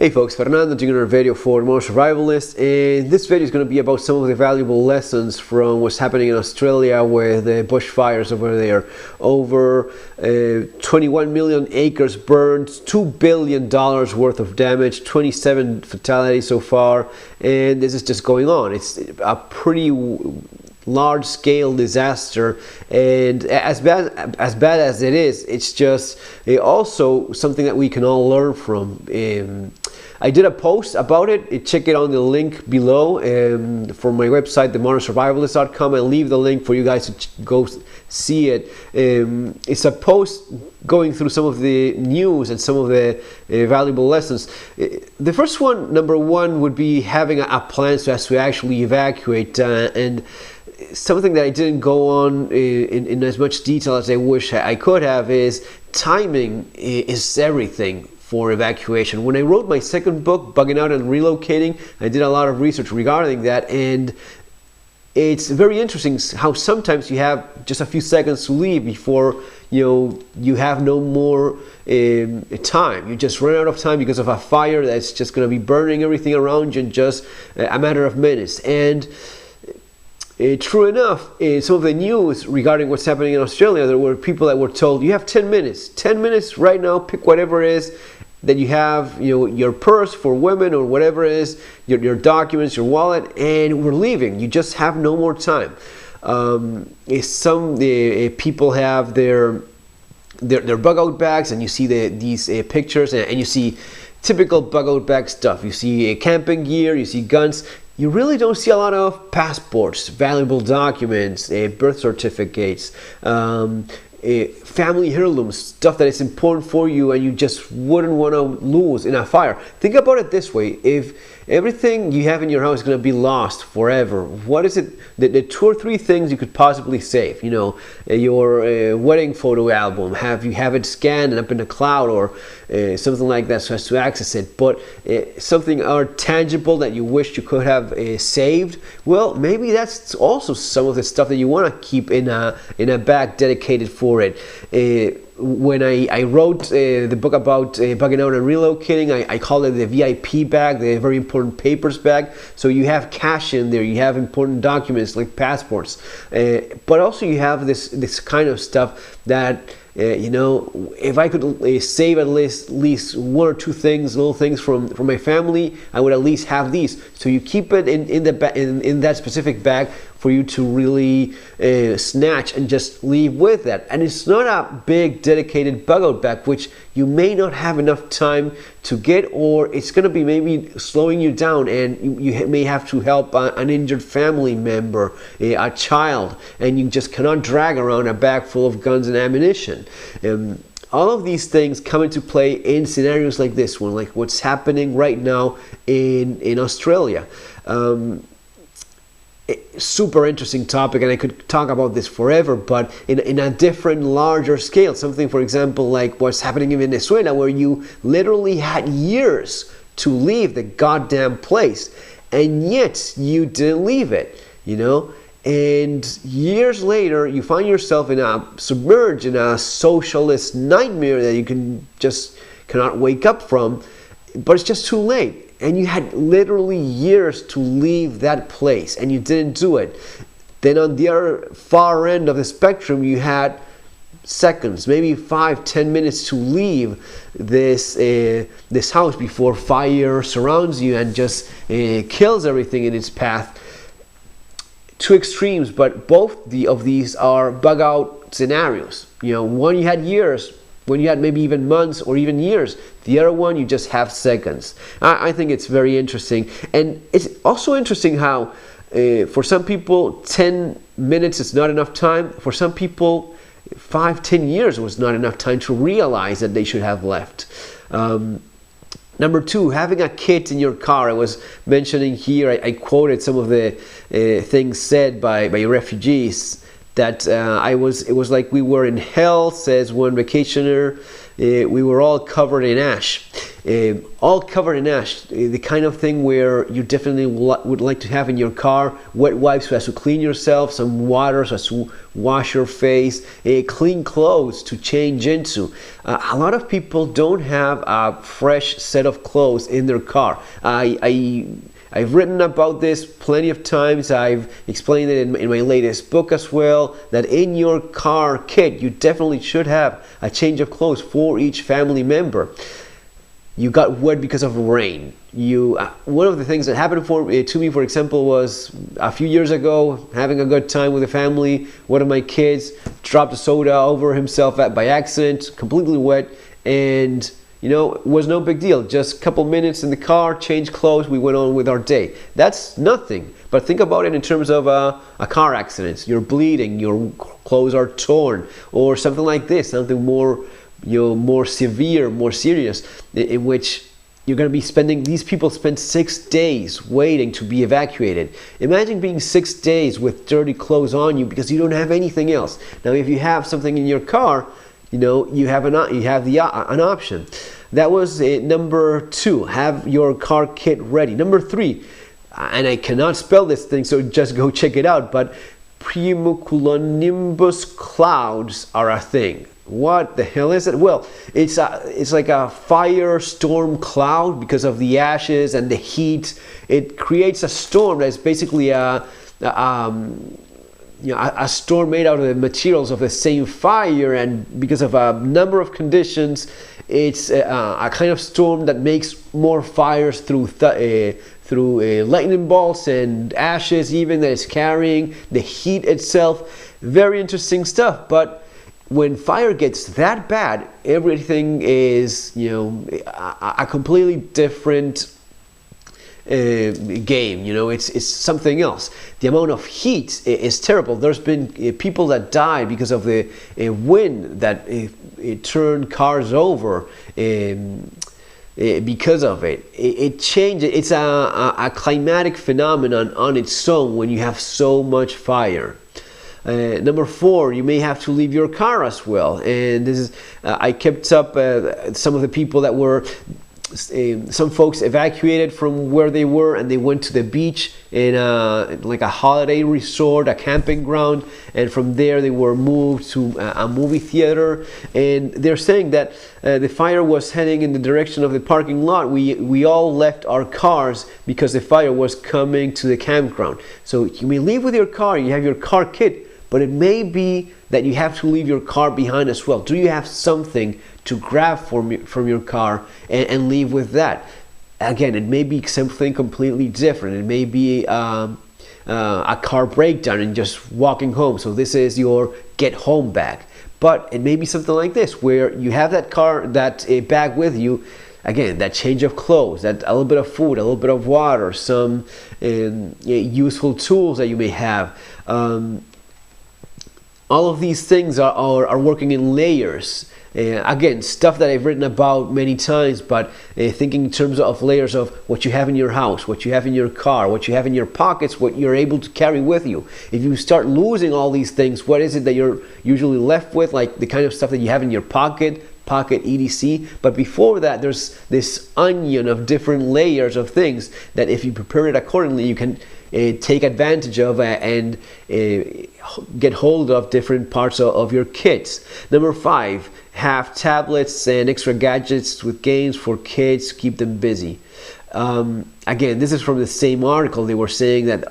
Hey folks, Fernando doing another video for Modern Survivalist, and this video is going to be about some of the valuable lessons from what's happening in Australia with the bushfires over there. Over 21 million acres burned, $2 billion worth of damage, 27 fatalities so far, and this is just going on. It's a pretty large-scale disaster, and as bad as it is, it's just also something that we can all learn from. I did a post about it. Check it on the link below from my website, themodernsurvivalist.com. I'll leave the link for you guys to go see it. It's a post going through some of the news and some of the valuable lessons. The first one, number one, would be having a plan so as to actually evacuate, and something that I didn't go on in as much detail as I wish I could have is timing is everything for evacuation. When I wrote my second book, Bugging Out and Relocating, I did a lot of research regarding that, and it's very interesting how sometimes you have just a few seconds to leave before you have no more time. You just run out of time because of a fire that's just going to be burning everything around you in just a matter of minutes. And true enough, in some of the news regarding what's happening in Australia, there were people that were told, you have 10 minutes right now, pick whatever it is that you have, your purse for women or whatever it is, your documents, your wallet, and we're leaving. You just have no more time. Some people have their bug out bags, and you see these pictures, and you see typical bug out bag stuff. You see camping gear, you see guns. You really don't see a lot of passports, valuable documents, birth certificates, family heirlooms, stuff that is important for you and you just wouldn't want to lose in a fire. Think about it this way: if everything you have in your house is going to be lost forever, what is it, the 2 or 3 things you could possibly save? Your wedding photo album, you have it scanned and up in the cloud, or something like that so as to access it. But something tangible that you wish you could have saved, well, maybe that's also some of the stuff that you want to keep in a bag dedicated for it. When I wrote the book about bugging out and relocating, I call it the VIP bag, the very important papers bag. So you have cash in there, you have important documents like passports, but also you have this kind of stuff that if I could save at least 1 or 2 things, little things from my family, I would at least have these. So you keep it in that specific bag for you to really snatch and just leave with that. And it's not a big dedicated bug out bag, which you may not have enough time to get, or it's going to be maybe slowing you down, and you may have to help an injured family member, a child, and you just cannot drag around a bag full of guns and ammunition. All of these things come into play in scenarios like this one, like what's happening right now in Australia. Super interesting topic, and I could talk about this forever, but in a different, larger scale. Something, for example, like what's happening in Venezuela, where you literally had years to leave the goddamn place, and yet you didn't leave it, and years later you find yourself submerged in a socialist nightmare that you cannot wake up from, but it's just too late. And you had literally years to leave that place, and you didn't do it. Then on the other far end of the spectrum, you had seconds, maybe 5-10 minutes to leave this house before fire surrounds you and just kills everything in its path. 2 extremes, but both of these are bug out scenarios. One you had years, when you had maybe even months or even years. The other one, you just have seconds. I think it's very interesting. And it's also interesting how for some people 10 minutes is not enough time. For some people 5-10 years was not enough time to realize that they should have left. Number 2, having a kit in your car. I was mentioning here, I quoted some of the things said by refugees, that it was like we were in hell, says one vacationer. We were all covered in ash. all covered in ash. The kind of thing where you definitely would like to have in your car. Wet wipes so as to clean yourself, some water so as to wash your face, clean clothes to change into. A lot of people don't have a fresh set of clothes in their car. I've written about this plenty of times. I've explained it in my latest book as well, that in your car kit you definitely should have a change of clothes for each family member. You got wet because of rain. One of the things that happened to me, for example, was a few years ago, having a good time with the family. One of my kids dropped a soda over himself by accident, completely wet, and it was no big deal. Just a couple minutes in the car, changed clothes, we went on with our day. That's nothing. But think about it in terms of a car accident. You're bleeding, your clothes are torn, or something like this, something more severe, more serious, in which you're going to be spending. These people spend 6 days waiting to be evacuated. Imagine being 6 days with dirty clothes on you because you don't have anything else. Now, if you have something in your car, you have an option. That was number 2. Have your car kit ready. Number 3, and I cannot spell this thing, so just go check it out. But cumulonimbus clouds are a thing. What the hell is it? Well, it's like a firestorm cloud because of the ashes and the heat. It creates a storm that's basically a storm made out of the materials of the same fire, and because of a number of conditions, it's a kind of storm that makes more fires through lightning bolts and ashes even that it's carrying, the heat itself. Very interesting stuff. But when fire gets that bad, everything is a completely different game. It's something else. The amount of heat is terrible. There's been people that died because of the wind that it turned cars over because of it. It changes. It's a climatic phenomenon on its own when you have so much fire. Number 4, you may have to leave your car as well. And this is I kept up some of the people that were. Some folks evacuated from where they were and they went to the beach in like a holiday resort, a camping ground, and from there they were moved to a movie theater. And they're saying that the fire was heading in the direction of the parking lot. We all left our cars because the fire was coming to the campground. So you may leave with your car, you have your car kit, but it may be that you have to leave your car behind as well. Do you have something to grab from your car and leave with that? Again, it may be something completely different. It may be a car breakdown and just walking home. So this is your get home bag. But it may be something like this, where you have that bag with you. Again, that change of clothes, that a little bit of food, a little bit of water, some useful tools that you may have. All of these things are working in layers. Again, stuff that I've written about many times, but thinking in terms of layers of what you have in your house, what you have in your car, what you have in your pockets, what you're able to carry with you. If you start losing all these things, what is it that you're usually left with? Like the kind of stuff that you have in your pocket etc. But before that, there's this onion of different layers of things that if you prepare it accordingly, you can take advantage of and get hold of different parts of your kits. Number 5, have tablets and extra gadgets with games for kids to keep them busy. Again, this is from the same article. They were saying that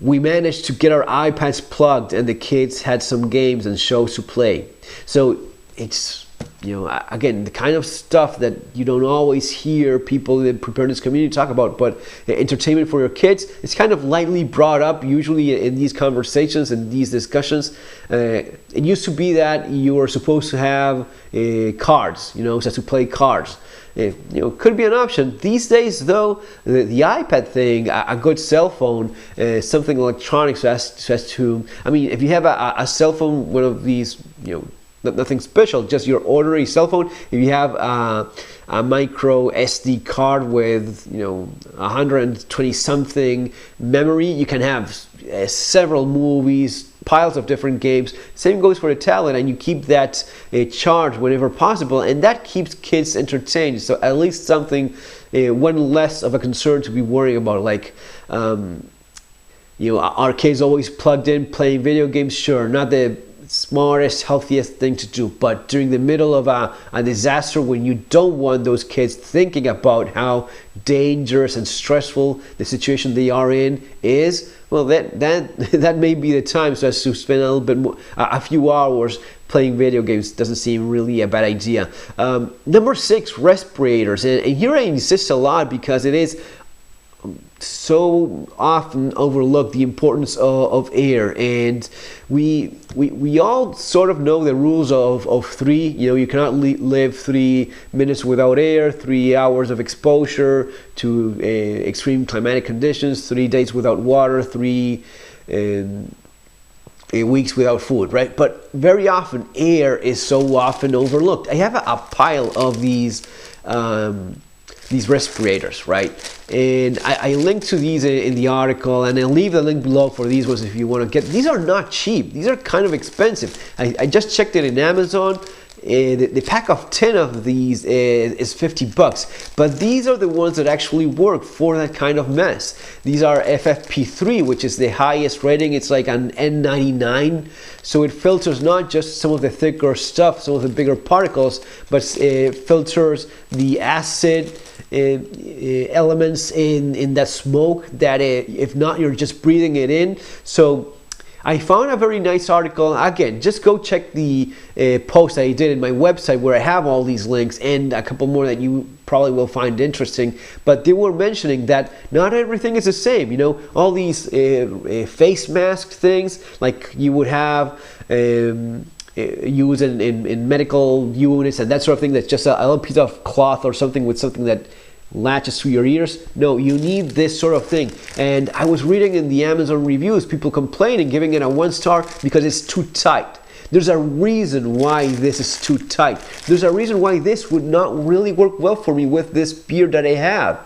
we managed to get our iPads plugged and the kids had some games and shows to play. So it's, again, the kind of stuff that you don't always hear people in the preparedness community talk about, but entertainment for your kids, it's kind of lightly brought up usually in these conversations and these discussions. It used to be that you were supposed to have cards, so to play cards. Could be an option. These days, though, the iPad thing, a good cell phone, something electronic, so as to, if you have a cell phone, one of these, nothing special, just your ordinary cell phone. If you have a micro SD card with 120 something memory, you can have several movies, piles of different games. Same goes for the tablet, and you keep that charged whenever possible, and that keeps kids entertained. So at least something, one less of a concern to be worrying about. Like, are kids always plugged in playing video games? Sure, not the smartest, healthiest thing to do, but during the middle of a disaster, when you don't want those kids thinking about how dangerous and stressful the situation they are in is, well, that may be the time so as to spend a little bit more, a few hours playing video games. Doesn't seem really a bad idea. Number 6, respirators, and here I insist a lot because it is so often overlooked, the importance of air, and we all sort of know the rules of 3. You cannot live 3 minutes without air, 3 hours of exposure to extreme climatic conditions, 3 days without water, 3 weeks without food, right? But very often air is so often overlooked. I have a pile of these respirators, right? And I link to these in the article, and I'll leave the link below for these ones if you want to get. These are not cheap. These are kind of expensive. I just checked it in Amazon. The pack of 10 of these is $50, but these are the ones that actually work for that kind of mess. These are FFP3, which is the highest rating. It's like an N99, so it filters not just some of the thicker stuff, some of the bigger particles, but filters the acid elements in that smoke that if not, you're just breathing it in. So I found a very nice article. Again, just go check the post I did in my website where I have all these links and a couple more that you probably will find interesting. But they were mentioning that not everything is the same. All these face mask things like you would have used in medical units and that sort of thing, that's just a little piece of cloth or something with something that latches to your ears. No, you need this sort of thing. And I was reading in the Amazon reviews, people complaining, giving it a 1 star because it's too tight. There's a reason why this is too tight. There's a reason why this would not really work well for me with this beard that I have.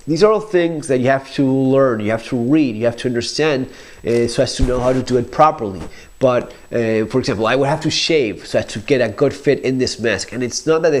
These are all things that you have to learn, you have to read, you have to understand so as to know how to do it properly. But for example, I would have to shave so as to get a good fit in this mask. And it's not that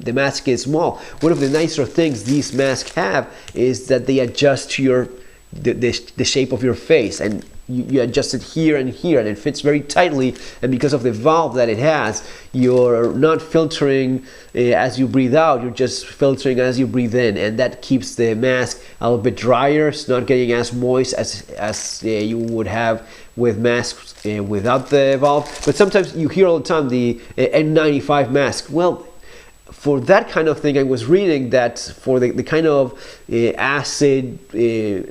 the mask is small. One of the nicer things these masks have is that they adjust to the shape of your face, and you adjust it here and here, and it fits very tightly. And because of the valve that it has, you're not filtering as you breathe out, you're just filtering as you breathe in, and that keeps the mask a little bit drier. It's not getting as moist as you would have with masks without the valve. But sometimes you hear all the time the N95 mask. Well, for that kind of thing, I was reading that for the kind of acid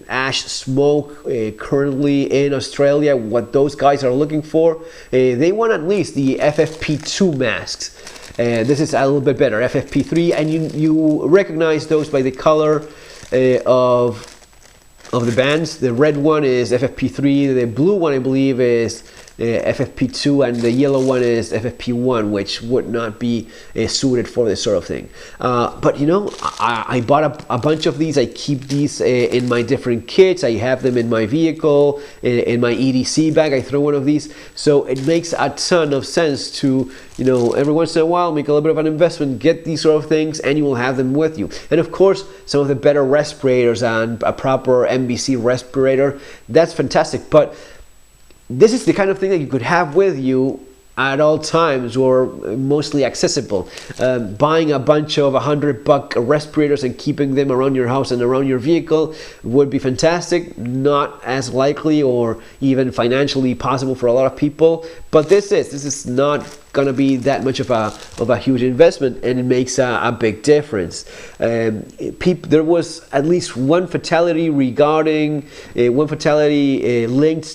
ash smoke currently in Australia, what those guys are looking for, they want at least the FFP2 masks. This is a little bit better, FFP3, and you recognize those by the color of the bands. The red one is FFP3, the blue one I believe is FFP2, and the yellow one is FFP1, which would not be suited for this sort of thing. But I bought a bunch of these. I keep these in my different kits. I have them in my vehicle, in my EDC bag. I throw one of these. So it makes a ton of sense to, every once in a while make a little bit of an investment, get these sort of things, and you will have them with you. And of course, some of the better respirators and a proper MBC respirator, that's fantastic. But this is the kind of thing that you could have with you at all times, or mostly accessible. Buying a bunch of $100 respirators and keeping them around your house and around your vehicle would be fantastic. Not as likely or even financially possible for a lot of people, but this is not gonna be that much of a huge investment, and it makes a big difference. There was at least one fatality linked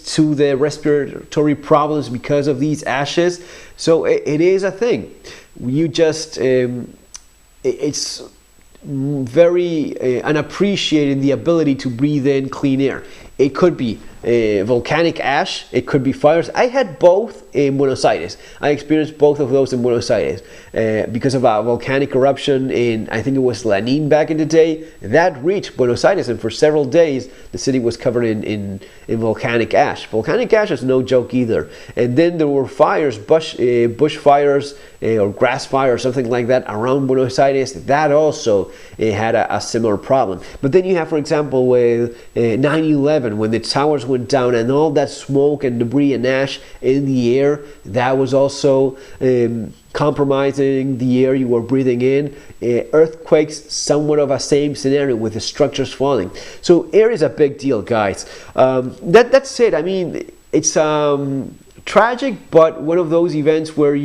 to the respiratory problems because of these ashes. So it is a thing. You just it's very unappreciated, the ability to breathe in clean air. It could be volcanic ash, it could be fires. I had both in Buenos Aires. I experienced both of those in Buenos Aires because of a volcanic eruption in, I think it was Lanín back in the day, that reached Buenos Aires, and for several days the city was covered in volcanic ash. Volcanic ash is no joke either. And then there were fires, bush fires or grass fire or something like that around Buenos Aires. That also had a similar problem. But then you have, for example, with 9/11, when the towers went down and all that smoke and debris and ash in the air, that was also compromising the air you were breathing in. Earthquakes, somewhat of a same scenario with the structures falling. So air is a big deal, guys. That's it. I mean, it's tragic, but one of those events where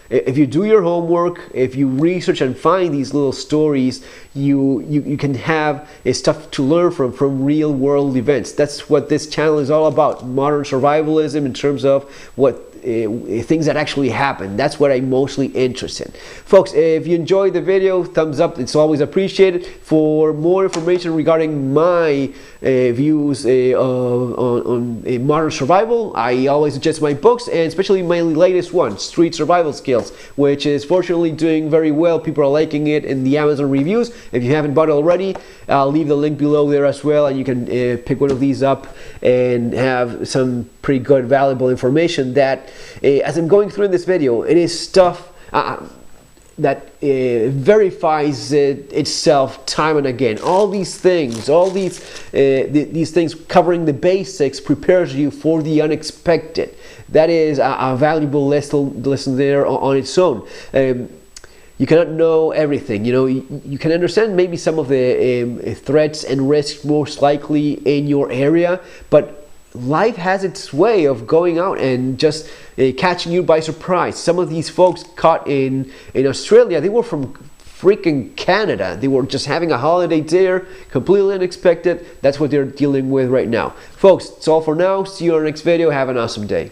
if you do your homework, if you research and find these little stories, you can have stuff to learn from real world events. That's what this channel is all about, modern survivalism in terms of what things that actually happen. That's what I'm mostly interested in. Folks, if you enjoyed the video, thumbs up, it's always appreciated. For more information regarding my views on modern survival, I always suggest my books, and especially my latest one, Street Survival Skills, which is fortunately doing very well. People are liking it in the Amazon reviews. If you haven't bought it already, I'll leave the link below there as well, and you can pick one of these up and have some pretty good, valuable information that, as I'm going through in this video, it is stuff that verifies itself time and again. All these things, these things covering the basics, prepares you for the unexpected. That is a valuable lesson there on its own. You cannot know everything. You know, you can understand maybe some of the threats and risks most likely in your area, but life has its way of going out and just catching you by surprise. Some of these folks caught in Australia, they were from freaking Canada. They were just having a holiday there, completely unexpected. That's what they're dealing with right now. Folks, that's all for now. See you on the next video. Have an awesome day.